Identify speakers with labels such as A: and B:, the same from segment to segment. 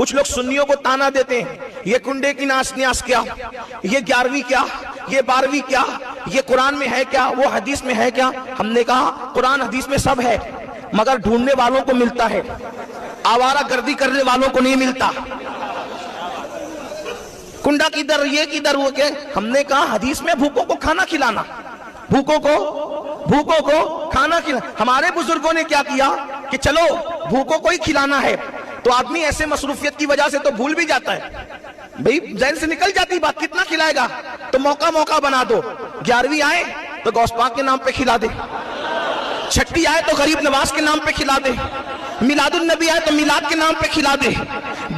A: کچھ لوگ سنیوں کو تانا دیتے ہیں، یہ کنڈے کی ناس نیاس کیا، یہ 11ویں کیا، یہ 12ویں کیا، یہ قرآن میں ہے کیا، وہ حدیث میں ہے کیا؟ ہم نے کہا قرآن حدیث میں سب ہے، مگر ڈھونڈنے والوں کو ملتا ہے، آوارہ گردی کرنے والوں کو نہیں ملتا۔ کنڈا کدھر، یہ کدھر، وہ کہ ہم نے کہا حدیث میں بھوکوں کو کھانا کھلانا، بھوکوں کو کھانا کھلانا۔ ہمارے بزرگوں نے کیا کیا کہ چلو بھوکوں کو ہی کھلانا ہے، تو آدمی ایسے مصروفیت کی وجہ سے تو بھول بھی جاتا ہے، بھئی ذہن سے نکل جاتی بات، کتنا کھلائے گا، تو موقع بنا دو، 11ویں آئے تو غوث پاک کے نام پہ کھلا دے، چھٹی آئے تو غریب نواز کے نام پہ کھلا دے، میلاد النبی آئے تو میلاد کے نام پہ کھلا دے،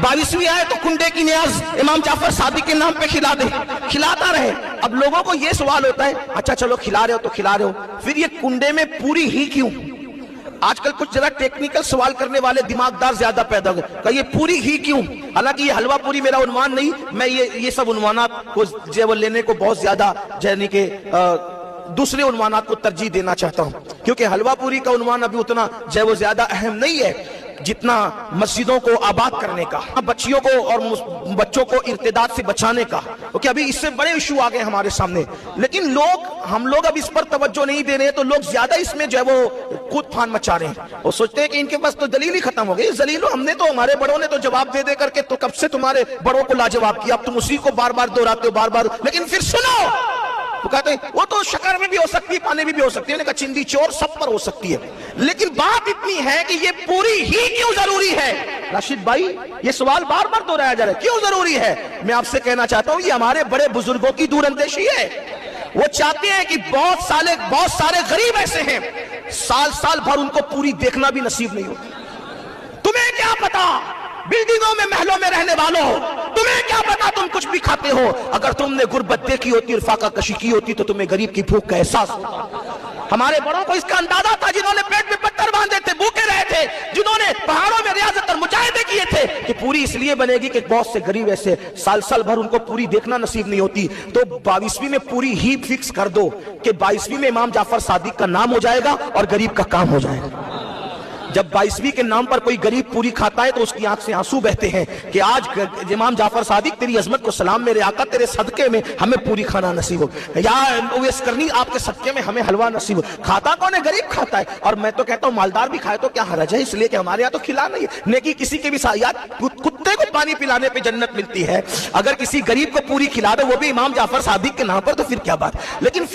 A: 22ویں آئے تو کنڈے کی نیاز امام جعفر صادق کے نام پہ کھلا دے، کھلاتا رہے۔ اب لوگوں کو یہ سوال ہوتا ہے، اچھا چلو کھلا رہے ہو تو کھلا رہے ہو، پھر یہ کنڈے میں پوری ہی کیوں؟ آج کل کچھ ذرا ٹیکنیکل سوال کرنے والے دماغدار زیادہ پیدا ہوئے کہ یہ پوری ہی کیوں؟ حالانکہ یہ حلوہ پوری میرا عنوان نہیں، میں یہ سب عنوانات کو جو لینے کو بہت زیادہ یعنی کہ دوسرے عنوانات کو ترجیح دینا چاہتا ہوں، کیونکہ حلوہ پوری کا عنوان ابھی اتنا جو وہ زیادہ اہم نہیں ہے جتنا مسجدوں کو آباد کرنے کا، بچیوں کو اور بچوں کو ارتداد سے بچانے کا، کیونکہ ابھی اس سے بڑے ایشو آ گئے ہمارے سامنے، لیکن ہم لوگ اب اس پر توجہ نہیں دے رہے، تو لوگ زیادہ اس میں جو ہے وہ کود پھان مچا رہے ہیں، اور سوچتے ہیں کہ ان کے پاس تو دلیل ہی ختم ہو گئی، ذلیلو ہم نے تو، ہمارے بڑوں نے تو جواب دے کر کے تو کب سے تمہارے بڑوں کو لاجواب کیا، اب تم اسی کو بار بار دہراتے ہو بار بار، لیکن پھر سنو، وہ کہتے ہیں وہ تو شکر میں بھی ہو سکتی ہے، پانی میں بھی ہو سکتی ہے، انہوں نے کہا چندی چور سب پر ہو سکتی ہے، لیکن بات اتنی ہے کہ یہ پوری ہی کیوں ضروری ہے؟ راشد بھائی یہ سوال بار بار دہرایا جا رہا ہے، کیوں ضروری ہے؟ میں آپ سے کہنا چاہتا ہوں یہ ہمارے بڑے بزرگوں کی دور اندیشی ہے، وہ چاہتے ہیں کہ بہت سارے غریب ایسے ہیں سال بھر ان کو پوری دیکھنا بھی نصیب نہیں ہوتا۔ تمہیں کیا پتا بلڈنگوں میں محلوں میں رہنے والوں ہو، تمہیں کیا پتا تم کچھ بھی کھاتے ہو، اگر تم نے غربت دیکھی ہوتی اور فاقہ کشی کی ہوتی تو تمہیں غریب کی بھوک کا احساس ہوتا۔ ہمارے بڑوں کو اس کا اندازہ تھا، جنہوں نے پیٹ میں پتھر باندھے تھے، بھوکے رہے تھے، جنہوں نے پہاڑوں میں ریاضت اور مجاہدے کیے تھے، کہ پوری اس لیے بنے گی کہ بہت سے غریب ایسے سال بھر ان کو پوری دیکھنا نصیب نہیں ہوتی، تو 22ویں میں پوری ہی فکس کر دو کہ 22ویں میں امام جعفر صادق کا نام ہو جائے گا اور غریب کا کام ہو جائے گا۔ جب 22ویں کے نام پر کوئی غریب پوری کھاتا ہے تو اس کی آنکھ سے آنسو بہتے ہیں کہ آج امام جعفر صادق تیری عظمت کو سلام، میرے آقا تیرے صدقے میں ہمیں پوری کھانا نصیب ہو، یا اویس کرنی آپ کے صدقے میں ہمیں حلوہ نصیب ہو۔ کھاتا کون ہے؟ غریب کھاتا ہے، اور میں تو کہتا ہوں مالدار بھی کھائے تو کیا حرج ہے، اس لیے کہ ہمارے یہاں تو کھلا نہیں ہے، نیکی کسی کے بھی ساتھ، یاد کتے کو پانی پلانے پہ جنت ملتی ہے، اگر کسی غریب کو پوری کھلا دے وہ بھی امام جعفر صادق کے نام پر تو پھر کیا بات، لیکن